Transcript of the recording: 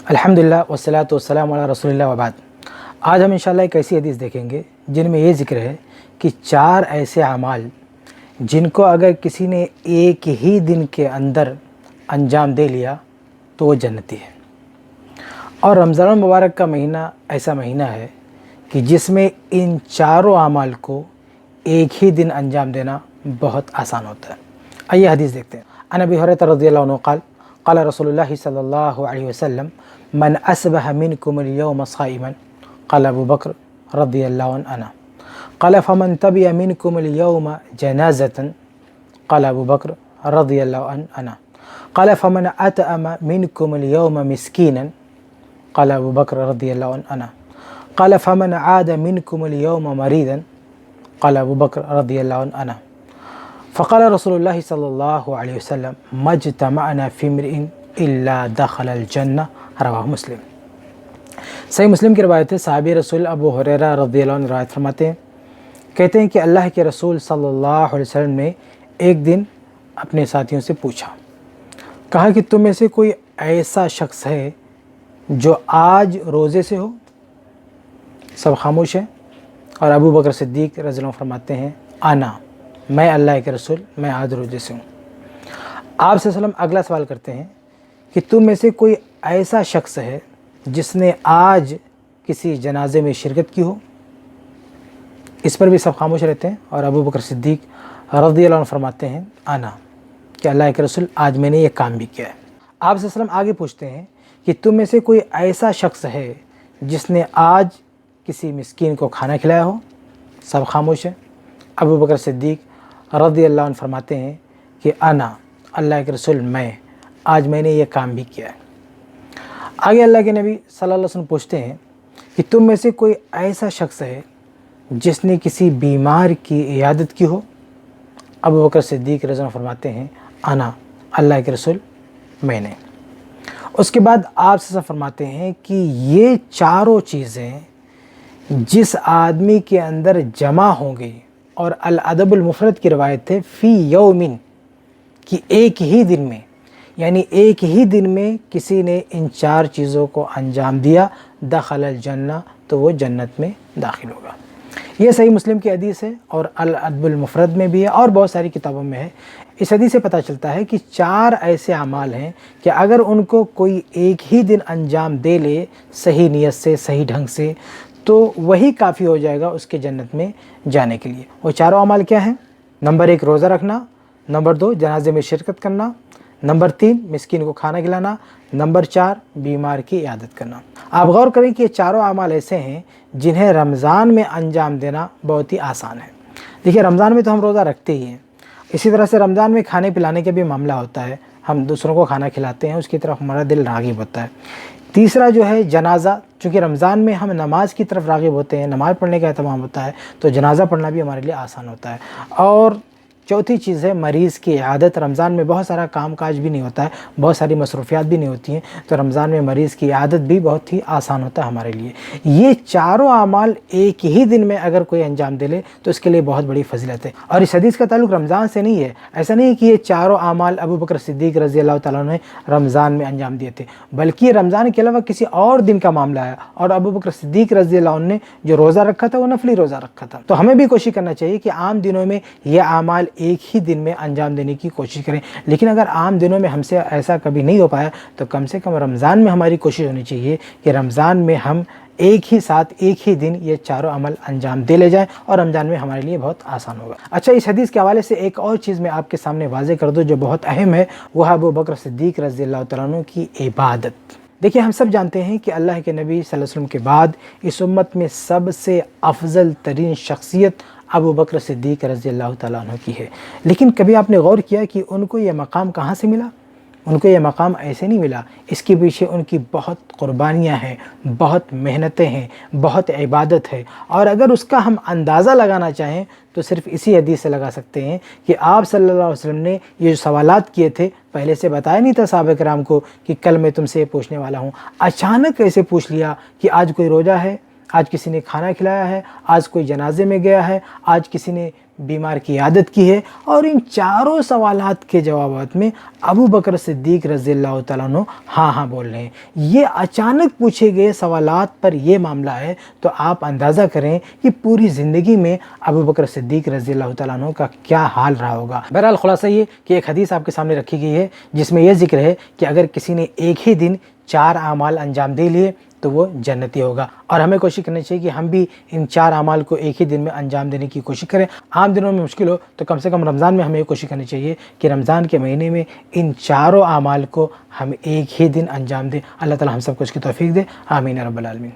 अल्हम्दुलिल्लाह वस्सलातु वस्सलामु अला रसूलिल्लाह व बाद। आज हम इंशाअल्लाह एक ऐसी हदीस देखेंगे जिनमें ये ज़िक्र है कि 4 ऐसे अमाल जिनको अगर किसी ने एक ही दिन के अंदर अंजाम दे लिया तो वो जन्नती है। और रमज़ान मुबारक का महीना ऐसा महीना है कि जिसमें इन चारों अमाल को एक ही दिन अंजाम देना बहुत आसान होता है। आइए हदीस देखते हैं। अन अबी हुरैरा रज़ियल्लाहु अन्हु क़ाल क़ाल रसूलुल्लाह सल्लल्लाहु अलैहि वसल्लम मन अस्बह मिनकुमुल यौम साइमन क़ाल अबू बकर रज़ियल्लाहु अन्हु क़ाल फमन तबिअ मिनकुमुल यौम जनाज़तन क़ाल अबू बकर रज़ियल्लाहु अन्हु क़ाल फमन अतअम मिनकुमुल यौम मिस्कीनन क़ाल अबू बकर रज़ियल्लाहु अन्हु क़ाल फमन आद मिनकुमुल यौम मरीदन क़ाल अबू बकर रज़ियल्लाहु अन्हु फ़क़ाल रसूलुल्लाह सल्लल्लाहु अलैहि वसल्लम मज्तमअना फ़ी इम्रिइन इल्ला दख़लल जन्नह रवाहु मुस्लिम। सही मुस्लिम की रवायत है। साहबी रसूल अबू हुरैरा रज़ियल्लाहु अन्हु रवायत फरमाते हैं, कहते हैं कि अल्लाह के रसूल सल्लल्लाहु अलैहि वसल्लम ने एक दिन अपने साथियों से पूछा, कहा कि तुम में से कोई ऐसा शख्स है जो आज रोज़े से हो? सब खामोश हैं। और अबू बकर सिद्दीक़ रज़ियल्लाहु अन्हु फरमाते हैं, आना, मैं अल्लाह के रसूल, मैं आज रोज़े से हूँ। आप सल्लल्लाहु अगला सवाल करते हैं कि तुम में से कोई ऐसा शख्स है जिसने आज किसी जनाजे में शिरकत की हो? इस पर भी सब खामोश रहते हैं। और अबू बकर सिद्दीक़ रज़ियल्लाहु अन्हु फरमाते हैं, आना, कि अल्लाह के रसूल आज मैंने ये काम भी किया है। आप सल्लल्लाहु आगे पूछते हैं कि तुम में से कोई ऐसा शख्स है जिसने आज किसी मिस्कीन को खाना खिलाया हो? सब खामोश हैं। अबू बकर सिद्दीक़ रज़ियल्लाहु अन्हु फरमाते हैं कि आना, अल्लाह के रसूल, मैं आज मैंने ये काम भी किया है। आगे अल्लाह के नबी सल्लल्लाहु अलैहि वसल्लम पूछते हैं कि तुम में से कोई ऐसा शख्स है जिसने किसी बीमार की इयादत की हो? अबू बकर सिद्दीक़ रज़ियल्लाहु अन्हु फरमाते हैं, आना, अल्लाह के रसूल, मैंने। उसके बाद आप से फरमाते हैं कि ये चारों चीज़ें जिस आदमी के अंदर जमा होंगी, और अल अदबुल मुफ़रद की रवायत है फ़ी यौमिन, कि एक ही दिन में, यानी एक ही दिन में किसी ने इन 4 चीज़ों को अंजाम दिया, दखलल जन्नह, तो वो जन्नत में दाखिल होगा। ये सही मुस्लिम की हदीस है और अल अदबुल मुफ़रद में भी है और बहुत सारी किताबों में है। इस हदीस से पता चलता है कि 4 ऐसे अमाल हैं कि अगर उनको कोई एक ही दिन अंजाम दे ले सही नीयत से, सही ढंग से, तो वही काफ़ी हो जाएगा उसके जन्नत में जाने के लिए। वो चारों अमाल क्या हैं? नंबर 1 रोज़ा रखना, नंबर 2 जनाजे में शिरकत करना, नंबर 3 मिस्कीन को खाना खिलाना, नंबर 4 बीमार की इयादत करना। आप गौर करें कि ये चारों अमाल ऐसे हैं जिन्हें रमज़ान में अंजाम देना बहुत ही आसान है। देखिए, रमज़ान में तो हम रोज़ा रखते ही हैं, इसी तरह से रमज़ान में खाने पिलाने का भी मामला होता है, हम दूसरों को खाना खिलाते हैं, उसकी तरफ हमारा दिल राग़िब होता है। तीसरा जो है जनाज़ा, चूँकि रमज़ान में हम नमाज की तरफ राग़िब होते हैं, नमाज़ पढ़ने का एहतमाम होता है, तो जनाज़ा पढ़ना भी हमारे लिए आसान होता है। और चौथी चीज़ है मरीज़ की इयादत। रमज़ान में बहुत सारा काम काज भी नहीं होता है, बहुत सारी मसरूफ़ियात भी नहीं होती हैं, तो रमज़ान में मरीज़ की इयादत भी बहुत ही आसान होता है हमारे लिए। ये चारों अमाल एक ही दिन में अगर कोई अंजाम दे ले तो इसके लिए बहुत बड़ी फजीलत है। और इस हदीस का ताल्लुक़ रमज़ान से नहीं है। ऐसा नहीं है कि ये चारों अमाल अबू बकर सिद्दीक़ रज़ियल्लाहु तआला अन्हु ने रमज़ान में अंजाम दिए थे, बल्कि रमज़ान के अलावा किसी और दिन का मामला है। और अबू बकर सिद्दीक़ रज़ियल्लाहु अन्हु ने जो रोज़ा रखा था वो नफली रोज़ा रखा था। तो हमें भी कोशिश करना चाहिए कि आम दिनों में ये अमाल एक ही दिन में अंजाम देने की कोशिश करें। लेकिन अगर आम दिनों में हमसे ऐसा कभी नहीं हो पाया तो कम से कम रमज़ान में हमारी कोशिश होनी चाहिए कि रमज़ान में हम एक ही साथ एक ही दिन ये चारों अमल अंजाम दे ले जाएं, और रमज़ान में हमारे लिए बहुत आसान होगा। अच्छा, इस हदीस के हवाले से एक और चीज़ मैं आपके सामने वाज़ेह कर दूँ जो बहुत अहम है, वह अबू बकर सिद्दीक़ रज़ियल्लाहु तआला अन्हु की इबादत। देखिए, हम सब जानते हैं कि अल्लाह के नबी सल्लल्लाहु अलैहि वसल्लम के बाद इस उम्मत में सबसे अफजल तरीन शख्सियत अबू बकर सिद्दीक़ रज़ियल्लाहु तआला अन्हु की है। लेकिन कभी आपने गौर किया कि उनको ये मकाम कहाँ से मिला? उनको ये मकाम ऐसे नहीं मिला, इसके पीछे उनकी बहुत कुर्बानियाँ हैं, बहुत मेहनतें हैं, बहुत इबादत है। और अगर उसका हम अंदाज़ा लगाना चाहें तो सिर्फ़ इसी हदीस से लगा सकते हैं कि आप सल्लल्लाहु अलैहि वसल्लम ने ये जो सवालात किए थे, पहले से बताया नहीं था सहाबा किराम को कि कल मैं तुमसे ये पूछने वाला हूँ। अचानक ऐसे पूछ लिया कि आज कोई रोज़ा है, آج کسی نے کھانا کھلایا ہے، آج کوئی جنازے میں گیا ہے، آج کسی نے بیمار کی عیادت کی ہے، اور ان چاروں سوالات کے جوابات میں ابو بکر صدیق رضی اللہ تعالیٰ عنہ ہاں ہاں بول رہے ہیں۔ یہ اچانک پوچھے گئے سوالات پر یہ معاملہ ہے، تو آپ اندازہ کریں کہ پوری زندگی میں ابو بکر صدیق رضی اللہ تعالیٰ عنہ کا کیا حال رہا ہوگا۔ بہرحال خلاصہ یہ کہ ایک حدیث آپ کے سامنے رکھی گئی ہے جس میں یہ ذکر ہے کہ اگر کسی نے ایک ہی دن 4 اعمال انجام دے لیے تو وہ جنتی ہوگا، اور ہمیں کوشش کرنی چاہیے کہ ہم بھی ان 4 اعمال کو ایک ہی دن میں انجام دینے کی کوشش کریں۔ عام دنوں میں مشکل ہو تو کم سے کم رمضان میں ہمیں یہ کوشش کرنی چاہیے کہ رمضان کے مہینے میں ان چاروں اعمال کو ہم ایک ہی دن انجام دیں۔ اللہ تعالی ہم سب کو اس کی توفیق دے، آمین یا رب العالمین۔